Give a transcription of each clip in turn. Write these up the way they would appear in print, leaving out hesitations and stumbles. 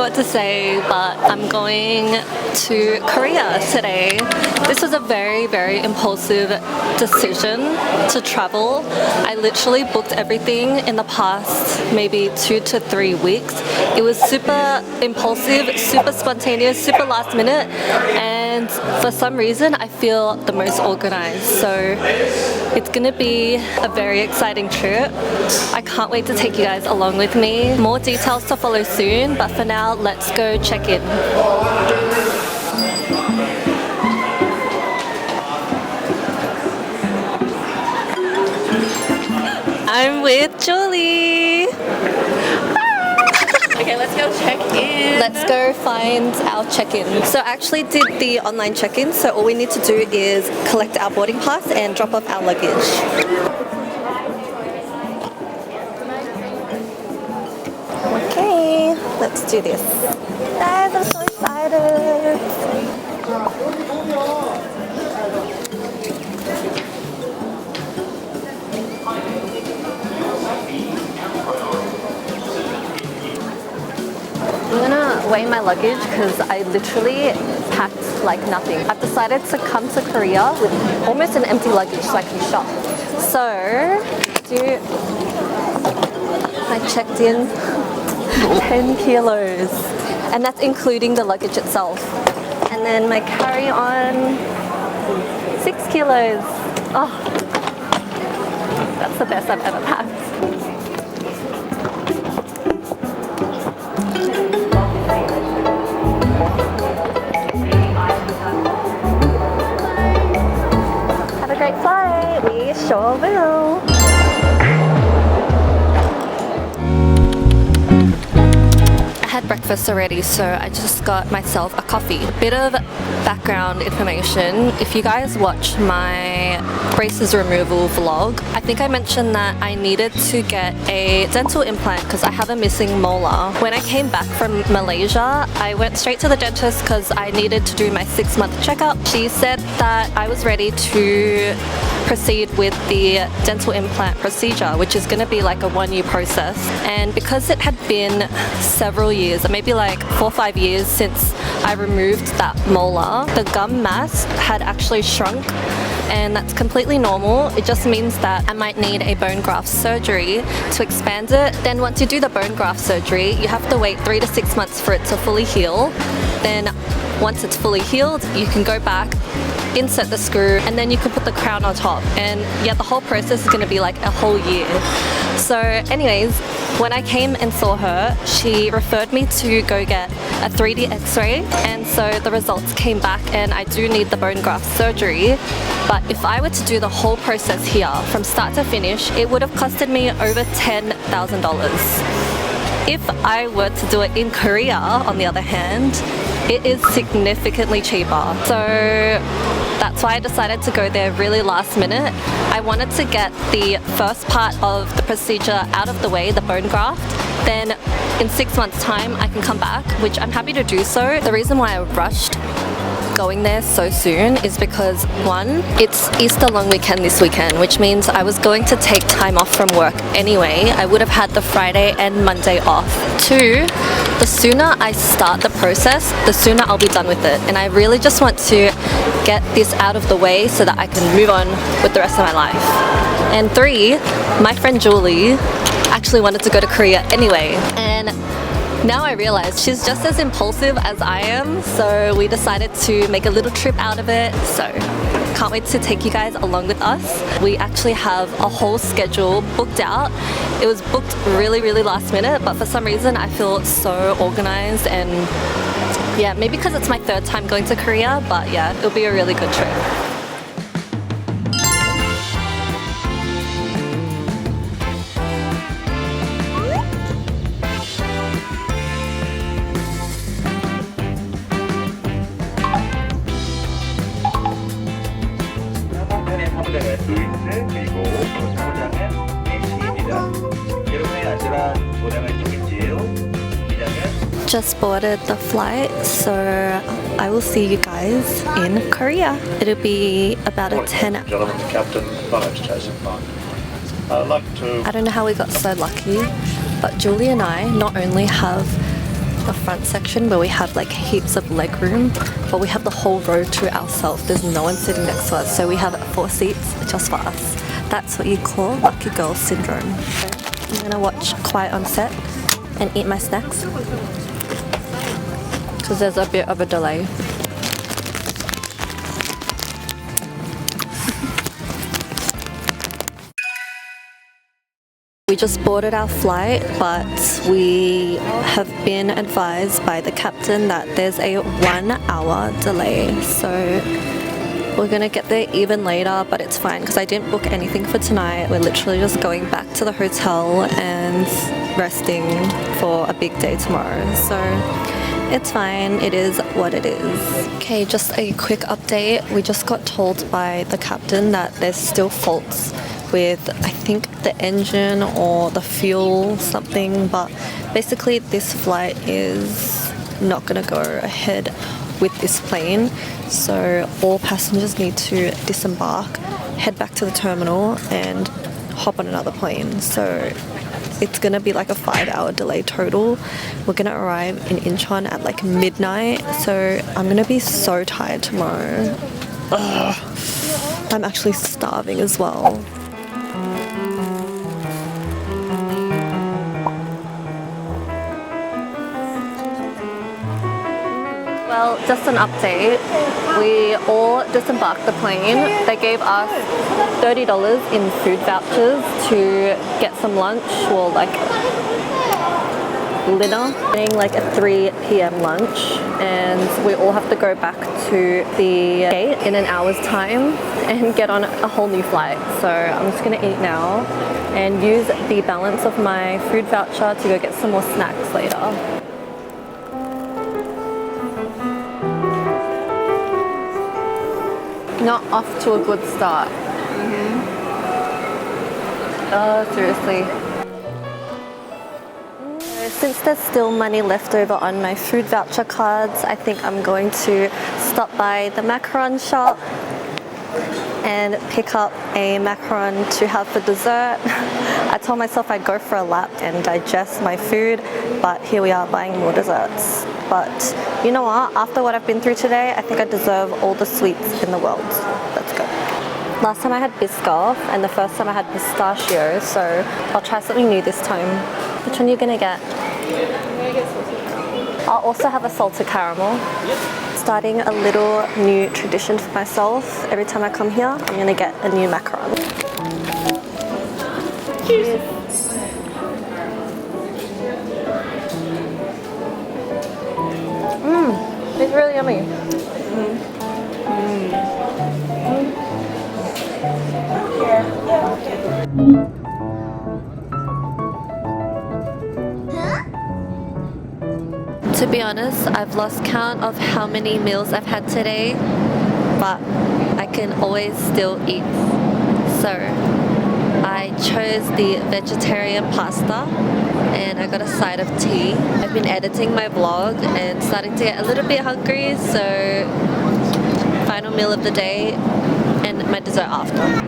what to say, but I'm going to Korea today. This was a very, very impulsive decision to travel. I literally booked everything in the past maybe 2 to 3 weeks. It was super impulsive, super spontaneous, super last minute, and for some reason I feel the most organized. So it's gonna be a very exciting trip. I can't wait to take you guys along with me. More details to follow soon, but for now, let's go check in. I'm with Julie. Okay, let's go check in. Let's go find our check-in. So I actually did the online check-in, so all we need to do is collect our boarding pass and drop off our luggage. Okay, let's do this. Guys, I'm so excited. I'm gonna weigh my luggage because I literally packed like nothing. I've decided to come to Korea with almost an empty luggage so I can shop. So, I checked in 10 kilos, and that's including the luggage itself. And then my carry-on, 6 kilos. Oh, that's the best I've ever packed. Have a great flight. We sure will. I had breakfast already, so I just got myself a coffee. Bit of background information. If you guys watch my braces removal vlog, I think I mentioned that I needed to get a dental implant because I have a missing molar. When I came back from Malaysia, I went straight to the dentist because I needed to do my 6-month checkup. She said that I was ready to proceed with the dental implant procedure, which is going to be like a 1-year process. And because it had been several years, maybe like 4 or 5 years since I removed that molar, the gum mass had actually shrunk, and that's completely normal. It just means that I might need a bone graft surgery to expand it. Then once you do the bone graft surgery, you have to wait 3 to 6 months for it to fully heal. Then once it's fully healed, you can go back, insert the screw, and then you can put the crown on top. And yeah, the whole process is going to be like a whole year. So anyways, when I came and saw her, she referred me to go get a 3D x-ray, and so the results came back and I do need the bone graft surgery. But if I were to do the whole process here from start to finish, it would have costed me over $10,000. If I were to do it in Korea, on the other hand, it is significantly cheaper. So that's why I decided to go there really last minute. I wanted to get the first part of the procedure out of the way, the bone graft. Then in 6 months' time, I can come back, which I'm happy to do so. The reason why I rushed going there so soon is because, one, it's Easter long weekend this weekend, which means I was going to take time off from work anyway. I would have had the Friday and Monday off. Two, the sooner I start the process, the sooner I'll be done with it. And I really just want to get this out of the way so that I can move on with the rest of my life. And three, my friend Julie actually wanted to go to Korea anyway. And now I realize she's just as impulsive as I am, so we decided to make a little trip out of it. So can't wait to take you guys along with us. We actually have a whole schedule booked out. It was booked really, really last minute, but for some reason I feel so organized, and yeah, maybe because it's my 3rd time going to Korea, but yeah, it'll be a really good trip. 루이스 그리고 사무장은 NC입니다. 여러분의 안전한 보장을 책임질 기장은 Just boarded the flight, so I will see you guys in Korea. It'll be about a 10 hour. Gentlemen, Captain, my name's Jason Clark. I'd like to I don't know how we got so lucky, but Julie and I not only have the front section where we have like heaps of leg room, but we have the whole row to ourselves. There's no one sitting next to us, so we have 4 seats just for us. That's what you call lucky girl syndrome. I'm gonna watch Quiet on Set and eat my snacks because there's a bit of a delay. We just boarded our flight, but we have been advised by the captain that there's a 1-hour delay. So we're gonna get there even later, but it's fine because I didn't book anything for tonight. We're literally just going back to the hotel and resting for a big day tomorrow. So it's fine, it is what it is. Okay, just a quick update. We just got told by the captain that there's still faults with, I think, the engine or the fuel, something, but basically this flight is not gonna go ahead with this plane. So all passengers need to disembark, head back to the terminal and hop on another plane. So it's gonna be like a 5-hour delay total. We're gonna arrive in Incheon at like midnight, so I'm gonna be so tired tomorrow. Ugh. I'm actually starving as well. Well, just an update. We all disembarked the plane. They gave us $30 in food vouchers to get some lunch, or like dinner. Getting like a 3 p.m. lunch, and we all have to go back to the gate in an hour's time and get on a whole new flight. So I'm just gonna eat now and use the balance of my food voucher to go get some more snacks later. Not off to a good start. Oh, seriously. Since there's still money left over on my food voucher cards, I think I'm going to stop by the macaron shop and pick up a macaron to have for dessert. I told myself I'd go for a lap and digest my food, but here we are buying more desserts. But you know what? After what I've been through today, I think I deserve all the sweets in the world. Let's go. Last time I had Biscoff, and the first time I had pistachio, so I'll try something new this time. Which one are you gonna get? I'll also have a salted caramel. Starting a little new tradition for myself. Every time I come here, I'm gonna get a new macaron. Cheers. It's really yummy. To be honest, I've lost count of how many meals I've had today, but I can always still eat. So I chose the vegetarian pasta and I got a side of tea. I've been editing my vlog and starting to get a little bit hungry, so final meal of the day and my dessert after.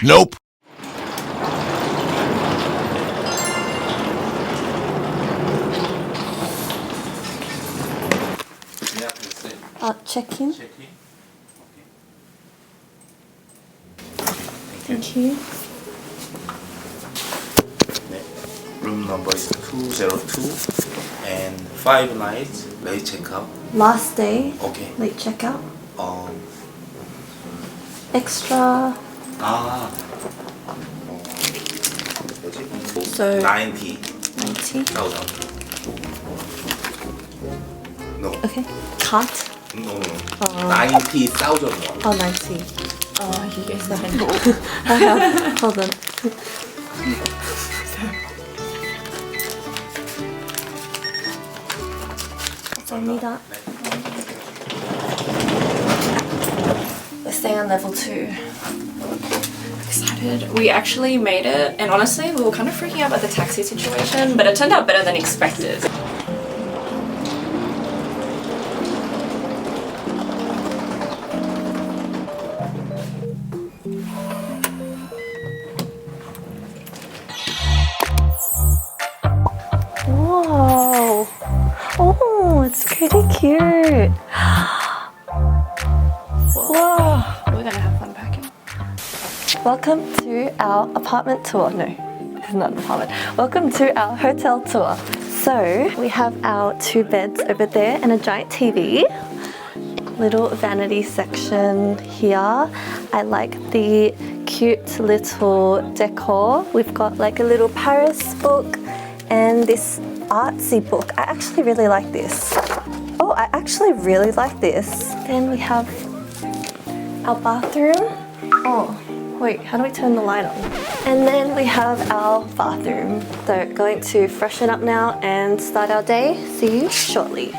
Nope. Check in. Thank you. Room number is 202 and 5 nights late checkout. Last day, Okay. late checkout. Extra. So 90,000. 90. No. Okay. Cut. No. 90,000 won. Oh, 90. Oh, you guys have I have. Hold on. 감사합니다. We're staying on level 2. Excited. We actually made it, and honestly, we were kind of freaking out about the taxi situation, but it turned out better than expected. Whoa! Oh, it's pretty cute. Whoa! We're gonna have fun packing. Welcome to our apartment tour. No, this is not an apartment. Welcome to our hotel tour. So we have our 2 beds over there and a giant TV. Little vanity section here. I like the cute little decor. We've got like a little Paris book and this artsy book. I actually really like this. Oh, I actually really like this. Then we have our bathroom. Oh, wait, how do we turn the light on? And then we have our bathroom. So going to freshen up now and start our day. See you shortly.